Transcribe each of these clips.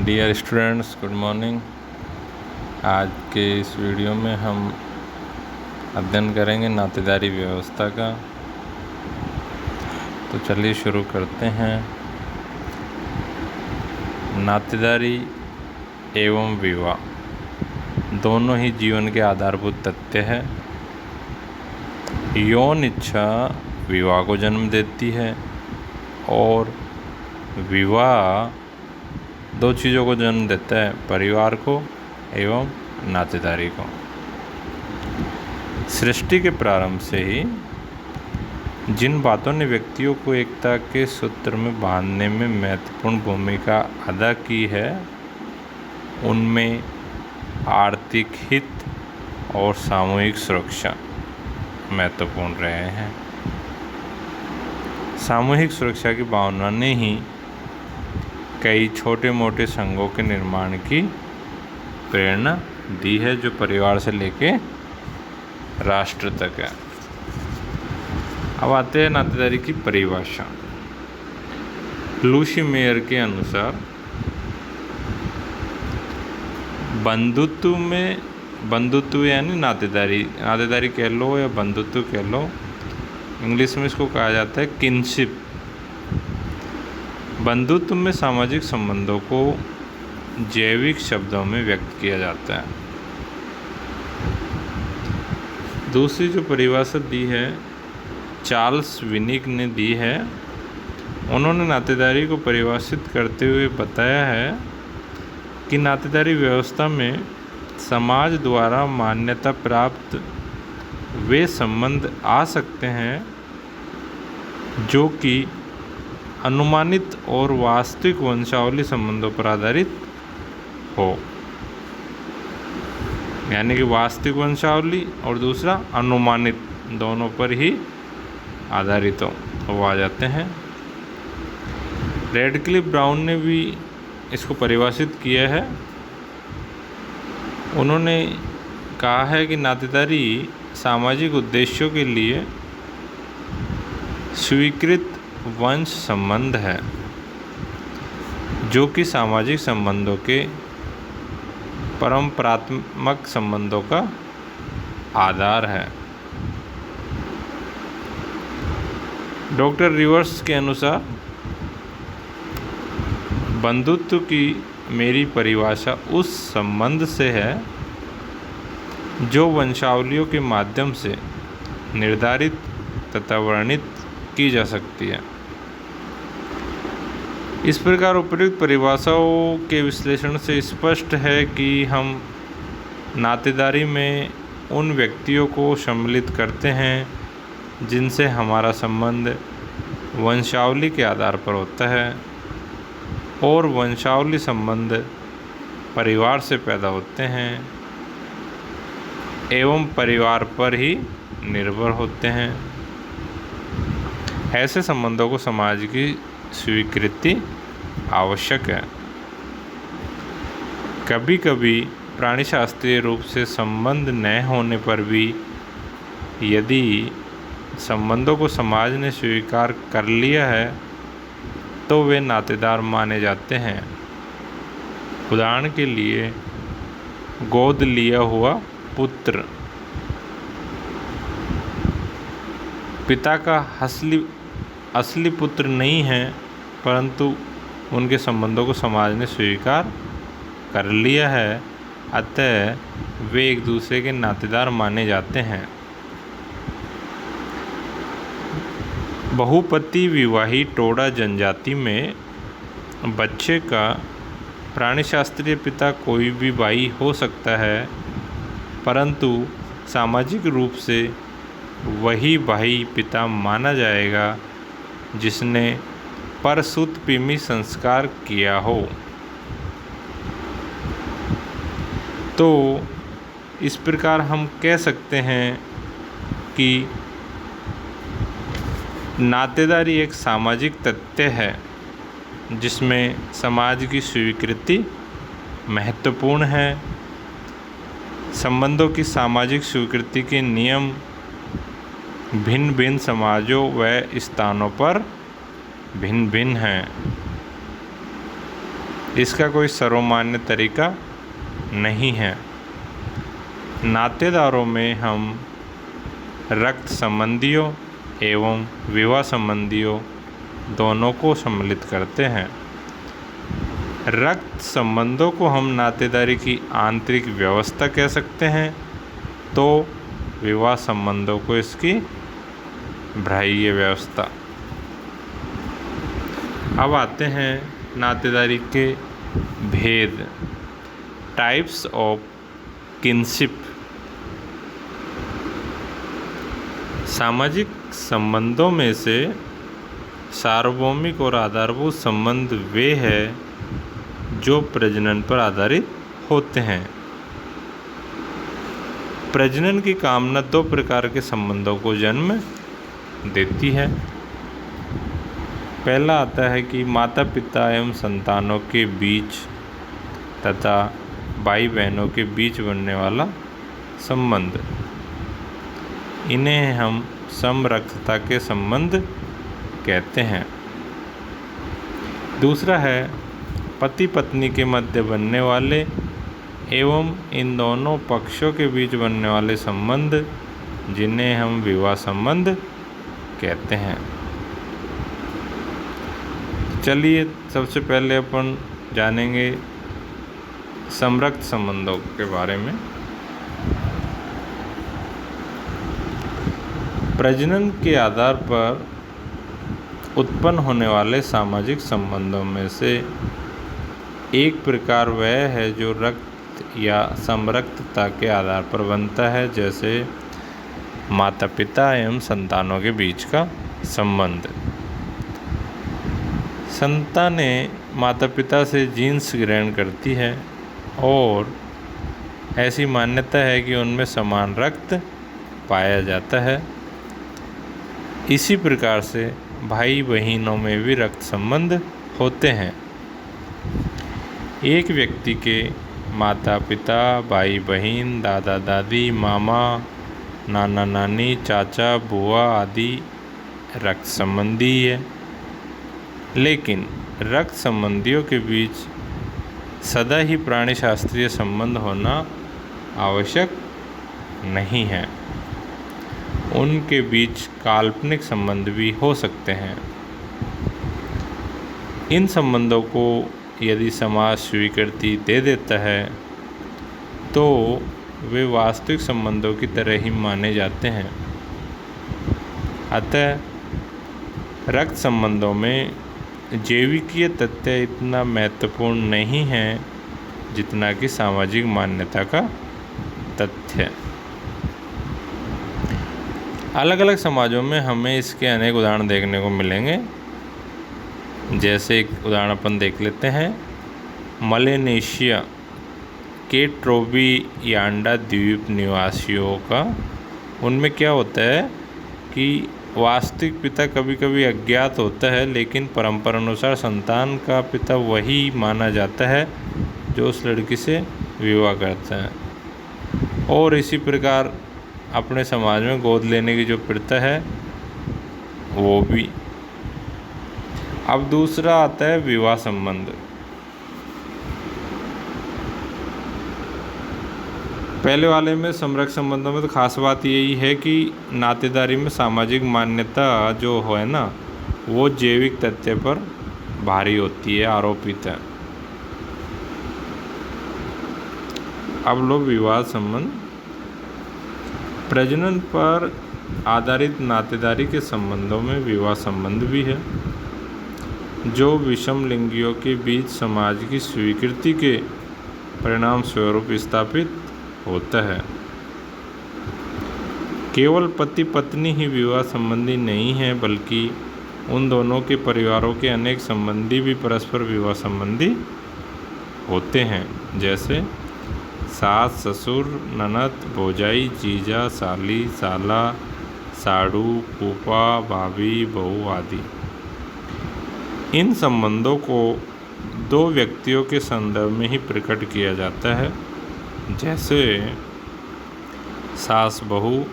Dear students, good morning. आज के इस वीडियो में हम अध्ययन करेंगे नातेदारी व्यवस्था का। तो चलिए शुरू करते हैं। नातेदारी एवं विवाह दोनों ही जीवन के आधारभूत तथ्य हैं। यौन इच्छा विवाह को जन्म देती है और विवाह दो चीज़ों को जन्म देता है, परिवार को एवं नातेदारी को। सृष्टि के प्रारंभ से ही जिन बातों ने व्यक्तियों को एकता के सूत्र में बांधने में महत्वपूर्ण भूमिका अदा की है, उनमें आर्थिक हित और सामूहिक सुरक्षा महत्वपूर्ण रहे हैं। सामूहिक सुरक्षा की भावना ने ही कई छोटे मोटे संघों के निर्माण की प्रेरणा दी है, जो परिवार से लेके राष्ट्र तक है। अब आते हैं नातेदारी की परिभाषा। लूसी मेयर के अनुसार बंधुत्व यानी नातेदारी कह लो या बंधुत्व कह लो, इंग्लिश में इसको कहा जाता है किनशिप। बंधुत्व में सामाजिक संबंधों को जैविक शब्दों में व्यक्त किया जाता है। दूसरी जो परिभाषा दी है चार्ल्स विनिक ने दी है, उन्होंने नातेदारी को परिभाषित करते हुए बताया है कि नातेदारी व्यवस्था में समाज द्वारा मान्यता प्राप्त वे संबंध आ सकते हैं जो कि अनुमानित और वास्तविक वंशावली संबंधों पर आधारित हो, यानी कि वास्तविक वंशावली और दूसरा अनुमानित, दोनों पर ही आधारित हो वो आ जाते हैं। रेडक्लिफ ब्राउन ने भी इसको परिभाषित किया है। उन्होंने कहा है कि नातेदारी सामाजिक उद्देश्यों के लिए स्वीकृत वंश संबंध है, जो कि सामाजिक संबंधों के परंपरात्मक संबंधों का आधार है। डॉक्टर रिवर्स के अनुसार बंधुत्व की मेरी परिभाषा उस संबंध से है जो वंशावलियों के माध्यम से निर्धारित तथा वर्णित की जा सकती है। इस प्रकार उपयुक्त परिभाषाओं के विश्लेषण से स्पष्ट है कि हम नातेदारी में उन व्यक्तियों को सम्मिलित करते हैं जिनसे हमारा संबंध वंशावली के आधार पर होता है, और वंशावली संबंध परिवार से पैदा होते हैं एवं परिवार पर ही निर्भर होते हैं। ऐसे संबंधों को समाज की स्वीकृति आवश्यक है। कभी कभी प्राणीशास्त्रीय रूप से संबंध न होने पर भी यदि संबंधों को समाज ने स्वीकार कर लिया है तो वे नातेदार माने जाते हैं। उदाहरण के लिए गोद लिया हुआ पुत्र पिता का असली पुत्र नहीं है, परंतु उनके संबंधों को समाज ने स्वीकार कर लिया है, अतः वे एक दूसरे के नातेदार माने जाते हैं। बहुपति विवाही टोडा जनजाति में बच्चे का प्राणीशास्त्रीय पिता कोई भी भाई हो सकता है, परंतु सामाजिक रूप से वही भाई पिता माना जाएगा जिसने परसुतपिमी संस्कार किया हो। तो इस प्रकार हम कह सकते हैं कि नातेदारी एक सामाजिक तथ्य है जिसमें समाज की स्वीकृति महत्वपूर्ण है। संबंधों की सामाजिक स्वीकृति के नियम भिन्न भिन्न समाजों व स्थानों पर भिन्न भिन्न हैं। इसका कोई सर्वमान्य तरीका नहीं है। नातेदारों में हम रक्त संबंधियों एवं विवाह संबंधियों दोनों को सम्मिलित करते हैं। रक्त संबंधों को हम नातेदारी की आंतरिक व्यवस्था कह सकते हैं, तो विवाह संबंधों को इसकी बाह्य व्यवस्था। अब आते हैं नातेदारी के भेद, टाइप्स ऑफ किनशिप। सामाजिक संबंधों में से सार्वभौमिक और आधारभूत संबंध वे हैं जो प्रजनन पर आधारित होते हैं। प्रजनन की कामना दो प्रकार के संबंधों को जन्म देती है। पहला आता है कि माता पिता एवं संतानों के बीच तथा भाई बहनों के बीच बनने वाला संबंध, इन्हें हम समरक्तता के संबंध कहते हैं। दूसरा है पति पत्नी के मध्य बनने वाले एवं इन दोनों पक्षों के बीच बनने वाले संबंध, जिन्हें हम विवाह संबंध कहते हैं। चलिए सबसे पहले अपन जानेंगे समरक्त संबंधों के बारे में। प्रजनन के आधार पर उत्पन्न होने वाले सामाजिक संबंधों में से एक प्रकार वह है जो रक्त या समरक्तता के आधार पर बनता है, जैसे माता पिता एवं संतानों के बीच का संबंध। संतानें माता पिता से जीन्स ग्रहण करती है और ऐसी मान्यता है कि उनमें समान रक्त पाया जाता है। इसी प्रकार से भाई बहनों में भी रक्त संबंध होते हैं। एक व्यक्ति के माता पिता, भाई बहन, दादा दादी, मामा, नाना नानी, चाचा बुआ आदि रक्त संबंधी है, लेकिन रक्त संबंधियों के बीच सदा ही प्राणी शास्त्रीय संबंध होना आवश्यक नहीं है। उनके बीच काल्पनिक संबंध भी हो सकते हैं। इन संबंधों को यदि समाज स्वीकृति दे देता है तो वे वास्तविक संबंधों की तरह ही माने जाते हैं। अतः रक्त संबंधों में जैविकीय तथ्य इतना महत्वपूर्ण नहीं है जितना कि सामाजिक मान्यता का तथ्य। अलग अलग समाजों में हमें इसके अनेक उदाहरण देखने को मिलेंगे। जैसे एक उदाहरण अपन देख लेते हैं मलेनेशिया के ट्रोबियांडा द्वीप निवासियों का। उनमें क्या होता है कि वास्तविक पिता कभी कभी अज्ञात होता है, लेकिन परंपरा अनुसार संतान का पिता वही माना जाता है जो उस लड़की से विवाह करता है। और इसी प्रकार अपने समाज में गोद लेने की जो प्रथा है वो भी। अब दूसरा आता है विवाह संबंध। पहले वाले में समरक्त संबंधों में तो खास बात यही है कि नातेदारी में सामाजिक मान्यता जो है ना, वो जैविक तथ्य पर भारी होती है, आरोपित है। अब लो विवाह संबंध। प्रजनन पर आधारित नातेदारी के संबंधों में विवाह संबंध भी है, जो विषम लिंगियों के बीच समाज की स्वीकृति के परिणाम स्वरूप स्थापित होता है। केवल पति पत्नी ही विवाह संबंधी नहीं है, बल्कि उन दोनों के परिवारों के अनेक संबंधी भी परस्पर विवाह संबंधी होते हैं, जैसे सास ससुर, ननद, भौजाई, जीजा, साली, साला, साड़ू, फूफा, भाभी, बहू आदि। इन संबंधों को दो व्यक्तियों के संदर्भ में ही प्रकट किया जाता है, जैसे सास बहू,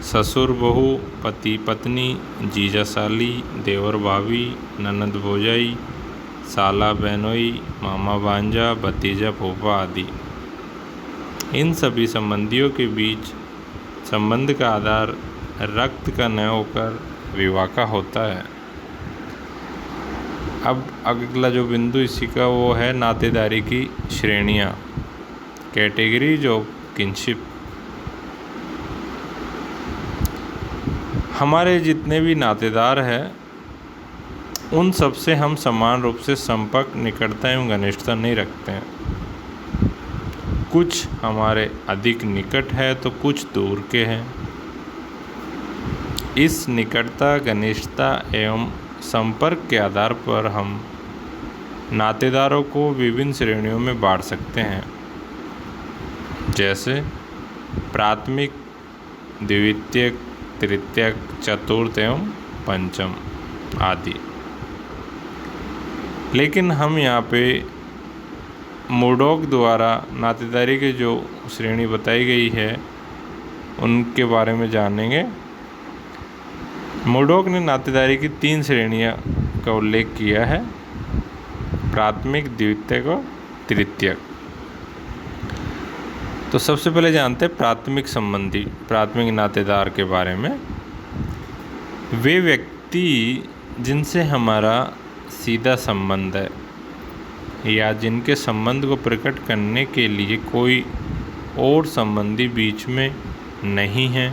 ससुर बहू, पति पत्नी, जीजा साली, देवर भाभी, ननद भौजाई, साला बहनोई, मामा भांजा, भतीजा फूफा आदि। इन सभी संबंधियों के बीच संबंध का आधार रक्त का न होकर विवाह का होता है। अब अगला जो बिंदु इसी का वो है नातेदारी की श्रेणियाँ, कैटेगरीज ऑफ किनशिप। हमारे जितने भी नातेदार हैं उन सब से हम समान रूप से संपर्क, निकटता एवं घनिष्ठता नहीं रखते हैं। कुछ हमारे अधिक निकट है तो कुछ दूर के हैं। इस निकटता, घनिष्ठता एवं संपर्क के आधार पर हम नातेदारों को विभिन्न श्रेणियों में बांट सकते हैं, जैसे प्राथमिक, द्वितीयक, तृतीयक, चतुर्थ एवं पंचम आदि। लेकिन हम यहाँ पे मुर्डॉक द्वारा नातेदारी की जो श्रेणी बताई गई है उनके बारे में जानेंगे। मुर्डॉक ने नातेदारी की 3 श्रेणियाँ का उल्लेख किया है, प्राथमिक, द्वितीयक और तृतीयक। तो सबसे पहले जानते हैं प्राथमिक संबंधी, प्राथमिक नातेदार के बारे में। वे व्यक्ति जिनसे हमारा सीधा संबंध है या जिनके संबंध को प्रकट करने के लिए कोई और संबंधी बीच में नहीं है।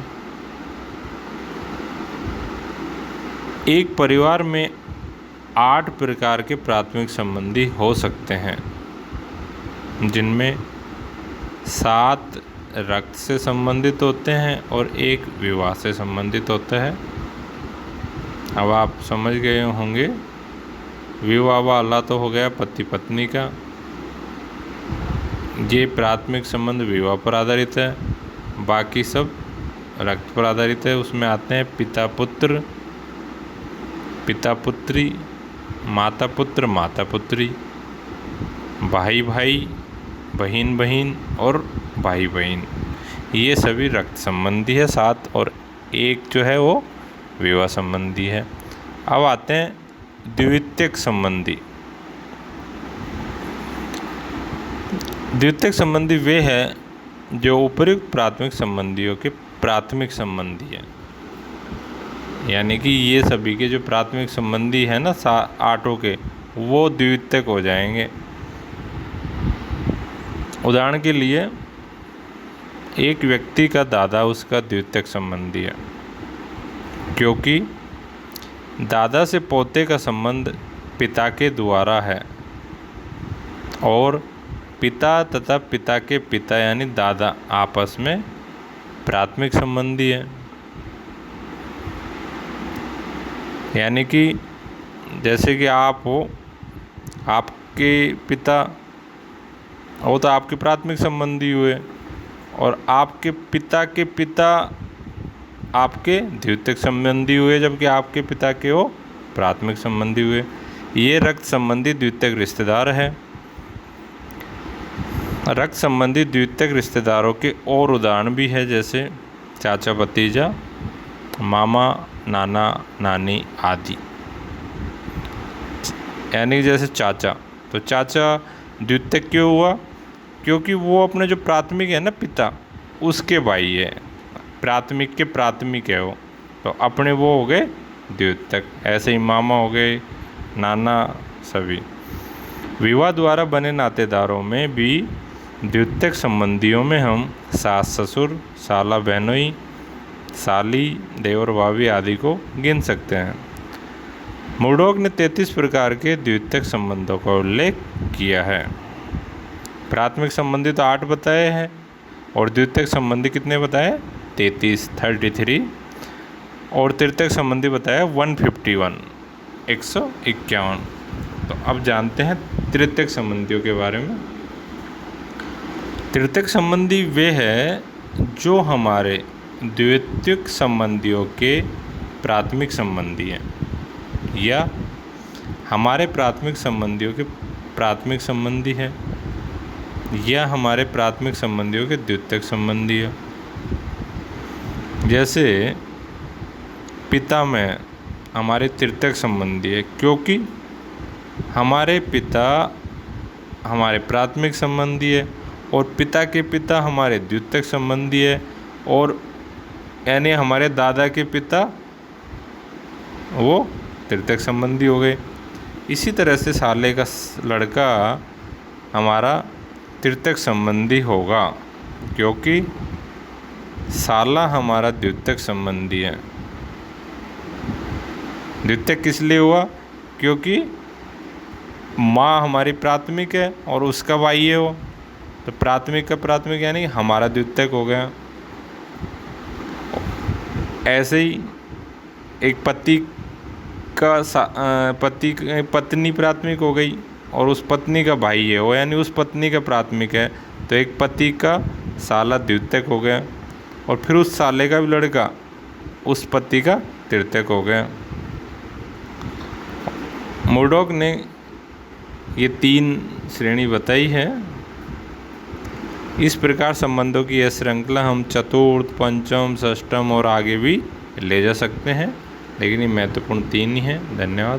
एक परिवार में 8 प्रकार के प्राथमिक संबंधी हो सकते हैं, जिनमें 7 रक्त से संबंधित होते हैं और 1 विवाह से संबंधित होता है। अब आप समझ गए होंगे, विवाह वाला तो हो गया पति पत्नी का, ये प्राथमिक संबंध विवाह पर आधारित है, बाकी सब रक्त पर आधारित है। उसमें आते हैं पिता पुत्र, पिता पुत्री, माता पुत्र, माता पुत्री, भाई भाई, बहन बहन और भाई बहन, ये सभी रक्त संबंधी है 7, और 1 जो है वो विवाह संबंधी है। अब आते हैं द्वितीयक संबंधी। द्वितीयक संबंधी वे हैं जो उपयुक्त प्राथमिक संबंधियों के प्राथमिक संबंधी हैं, यानी कि ये सभी के जो प्राथमिक संबंधी हैं ना 8 के, वो द्वितीयक हो जाएंगे। उदाहरण के लिए एक व्यक्ति का दादा उसका द्वितीयक संबंधी है, क्योंकि दादा से पोते का संबंध पिता के द्वारा है और पिता तथा पिता के पिता यानी दादा आपस में प्राथमिक संबंधी है। यानी कि जैसे कि आप हो, आपके पिता वो तो आपके प्राथमिक संबंधी हुए और आपके पिता आपके द्वितीयक संबंधी हुए, जबकि आपके पिता के वो प्राथमिक संबंधी हुए। ये रक्त संबंधी द्वितीयक रिश्तेदार है। रक्त संबंधी द्वितीयक रिश्तेदारों के और उदाहरण भी है, जैसे चाचा भतीजा, मामा नाना नानी आदि। यानी जैसे चाचा, तो चाचा द्वितीयक क्यों हुआ? क्योंकि वो अपने जो प्राथमिक है ना पिता, उसके भाई है, प्राथमिक के प्राथमिक है वो, तो अपने वो हो गए द्वितीयक। ऐसे ही मामा हो गए, नाना, सभी। विवाह द्वारा बने नातेदारों में भी द्वितीयक संबंधियों में हम सास ससुर, साला बहनोई, साली, देवर भाभी आदि को गिन सकते हैं। मुर्डॉक ने 33 प्रकार के द्वितीयक संबंधों का उल्लेख किया है। प्राथमिक संबंधी तो 8 बताए हैं और द्वितीयक संबंधी कितने बताए? 33 और तृतीयक संबंधी बताया 151 151। तो अब जानते हैं तृतीयक संबंधियों के बारे में। तृतीयक संबंधी वे हैं जो हमारे द्वितीयक संबंधियों के प्राथमिक संबंधी हैं या हमारे प्राथमिक संबंधियों के प्राथमिक संबंधी हैं या हमारे प्राथमिक संबंधियों के द्वितीयक संबंधी है। जैसे पिता में हमारे तृतीयक संबंधी है, क्योंकि हमारे पिता हमारे प्राथमिक संबंधी है और पिता के पिता हमारे द्वितीयक संबंधी है, और यानी हमारे दादा के पिता वो तृतीयक संबंधी हो गए। इसी तरह से साले का लड़का हमारा तृतीयक संबंधी होगा, क्योंकि साला हमारा द्वितीयक संबंधी है। द्वितीयक किस लिए हुआ? क्योंकि माँ हमारी प्राथमिक है और उसका भाई है वो, तो प्राथमिक का प्राथमिक यानी हमारा द्वितीयक हो गया। ऐसे ही एक पति का पत्नी प्राथमिक हो गई और उस पत्नी का भाई है वो, यानी उस पत्नी का प्राथमिक है, तो एक पति का साला द्वितीयक हो गया, और फिर उस साले का भी लड़का उस पति का तृतीयक हो गया। मुर्डॉक ने ये 3 श्रेणी बताई है। इस प्रकार संबंधों की यह श्रृंखला हम चतुर्थ, पंचम, षष्ठम और आगे भी ले जा सकते हैं, लेकिन ये महत्वपूर्ण 3 ही हैं। धन्यवाद।